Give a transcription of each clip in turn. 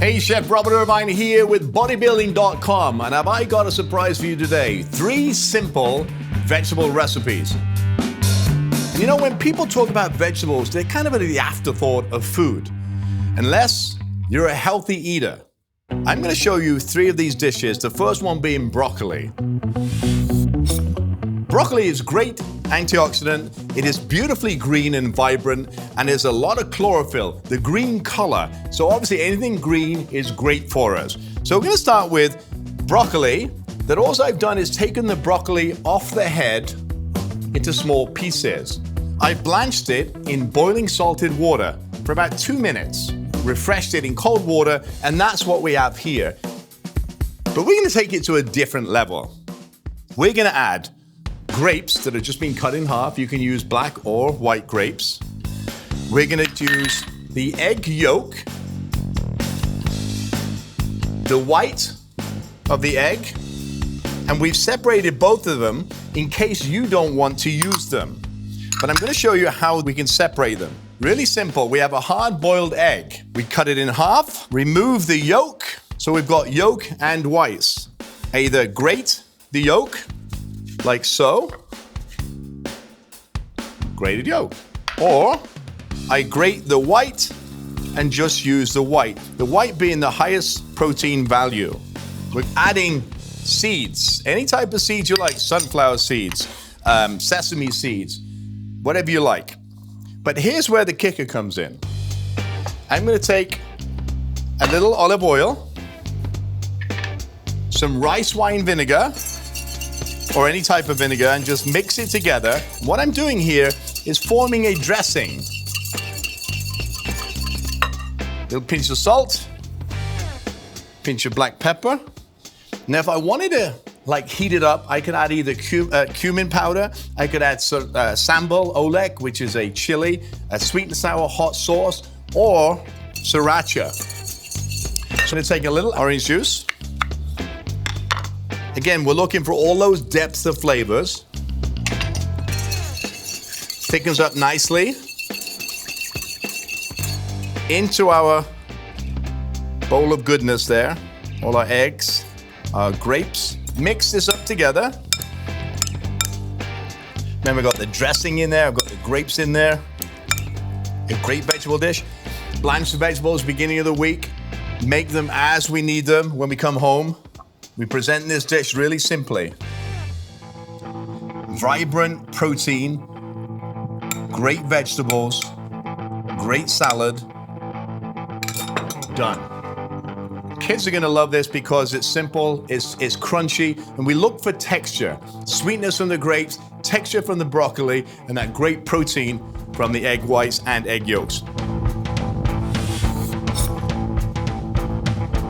Hey, Chef Robert Irvine here with Bodybuilding.com, and have I got a surprise for you today? 3 simple vegetable recipes. And you know, when people talk about vegetables, they're kind of the afterthought of food, unless you're a healthy eater. I'm going to show you 3 of these dishes, the first one being broccoli. Broccoli is great antioxidant. It is beautifully green and vibrant, and there's a lot of chlorophyll, the green color. So obviously anything green is great for us. So we're going to start with broccoli. That all I've done is taken the broccoli off the head into small pieces. I've blanched it in boiling salted water for about 2 minutes, refreshed it in cold water, and that's what we have here. But we're going to take it to a different level. We're going to add grapes that have just been cut in half. You can use black or white grapes. We're going to use the egg yolk, the white of the egg, and we've separated both of them in case you don't want to use them. But I'm going to show you how we can separate them. Really simple. We have a hard-boiled egg. We cut it in half, remove the yolk. So we've got yolk and whites. I either grate the yolk, like so, grated yolk. Or I grate the white and just use the white. The white being the highest protein value. We're adding seeds, any type of seeds you like, sunflower seeds, sesame seeds, whatever you like. But here's where the kicker comes in. I'm gonna take a little olive oil, some rice wine vinegar, or any type of vinegar, and just mix it together. What I'm doing here is forming a dressing. Little pinch of salt, pinch of black pepper. Now, if I wanted to heat it up, I could add either cumin powder, I could add sambal oelek, which is a chili, a sweet and sour hot sauce, or sriracha. So I'm gonna take a little orange juice. Again, we're looking for all those depths of flavors. Thickens up nicely into our bowl of goodness there. All our eggs, our grapes. Mix this up together. Then we've got the dressing in there. I've got the grapes in there. A great vegetable dish. Blanch the vegetables beginning of the week. Make them as we need them when we come home. We present this dish really simply. Vibrant protein, great vegetables, great salad, done. Kids are gonna love this because it's simple, it's crunchy, and we look for texture. Sweetness from the grapes, texture from the broccoli, and that great protein from the egg whites and egg yolks.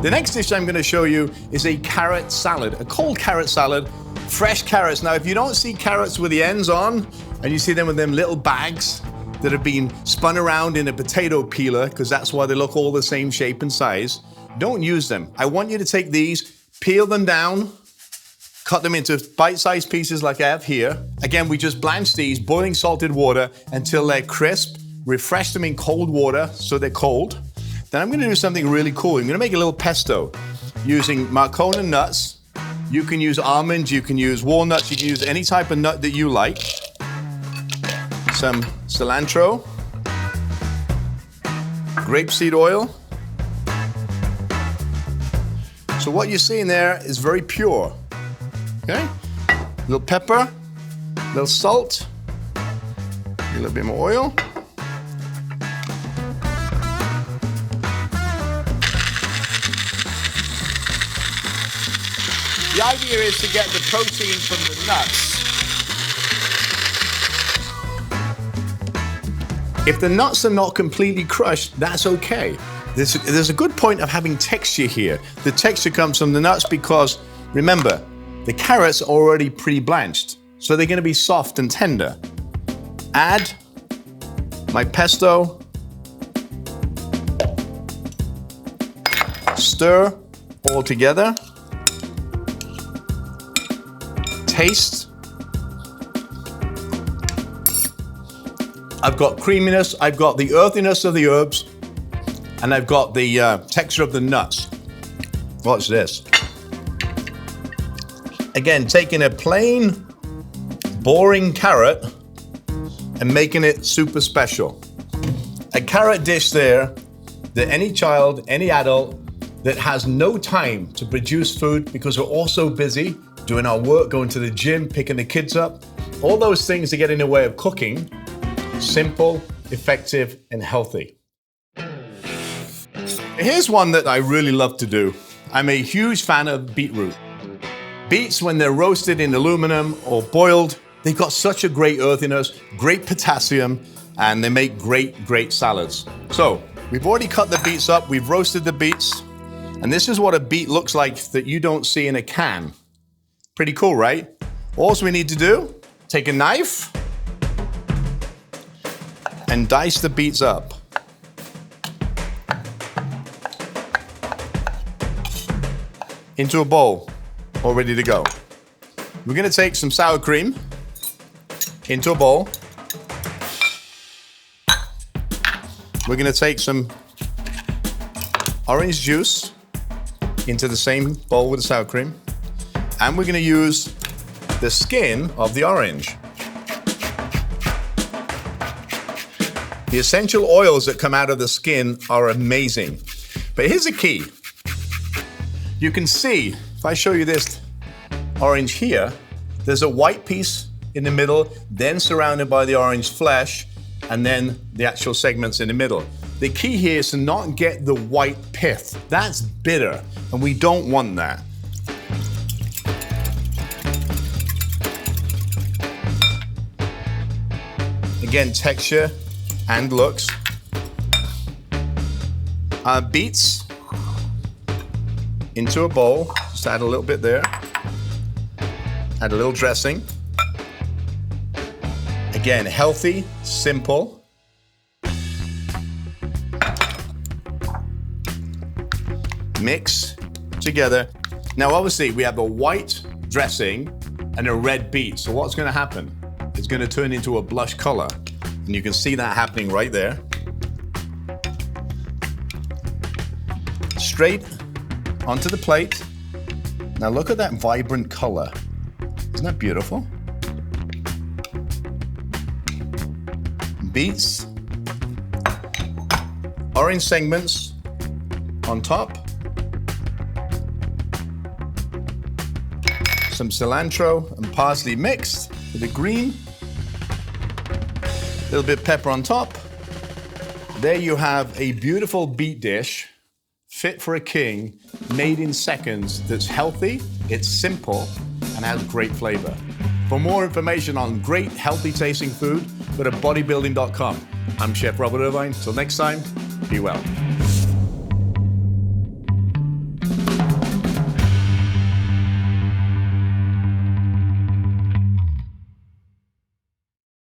The next dish I'm going to show you is a carrot salad, a cold carrot salad, fresh carrots. Now, if you don't see carrots with the ends on, and you see them with them little bags that have been spun around in a potato peeler, because that's why they look all the same shape and size, don't use them. I want you to take these, peel them down, cut them into bite-sized pieces like I have here. Again, we just blanch these, boiling salted water until they're crisp, refresh them in cold water so they're cold. Then I'm gonna do something really cool. I'm gonna make a little pesto using Marcona nuts. You can use almonds, you can use walnuts, you can use any type of nut that you like. Some cilantro, grapeseed oil. So what you're seeing there is very pure, okay? A little pepper, a little salt, a little bit more oil. The idea is to get the protein from the nuts. If the nuts are not completely crushed, that's okay. There's a good point of having texture here. The texture comes from the nuts because, remember, the carrots are already pre-blanched, so they're gonna be soft and tender. Add my pesto. Stir all together. Taste. I've got creaminess, I've got the earthiness of the herbs, and I've got the texture of the nuts. Watch this. Again, taking a plain, boring carrot and making it super special. A carrot dish there that any child, any adult that has no time to produce food because we're all so busy doing our work, going to the gym, picking the kids up, all those things that get in the way of cooking, simple, effective, and healthy. Here's one that I really love to do. I'm a huge fan of beetroot. Beets, when they're roasted in aluminum or boiled, they've got such a great earthiness, great potassium, and they make great salads. So, we've already cut the beets up, we've roasted the beets, and this is what a beet looks like that you don't see in a can. Pretty cool, right? All we need to do, take a knife and dice the beets up. Into a bowl, all ready to go. We're gonna take some sour cream into a bowl. We're gonna take some orange juice into the same bowl with the sour cream. And we're gonna use the skin of the orange. The essential oils that come out of the skin are amazing. But here's the key. You can see, if I show you this orange here, there's a white piece in the middle, then surrounded by the orange flesh, and then the actual segments in the middle. The key here is to not get the white pith. That's bitter, and we don't want that. Again, texture and looks. Beets into a bowl, just add a little bit there. Add a little dressing. Again, healthy, simple. Mix together. Now, obviously, we have a white dressing and a red beet. So what's gonna happen? It's gonna turn into a blush color. And you can see that happening right there. Straight onto the plate. Now look at that vibrant color. Isn't that beautiful? Beets, orange segments on top, some cilantro and parsley mixed with the green, a little bit of pepper on top. There you have a beautiful beet dish, fit for a king, made in seconds, that's healthy, it's simple, and has great flavor. For more information on great, healthy tasting food, go to Bodybuilding.com. I'm Chef Robert Irvine. Till next time, be well.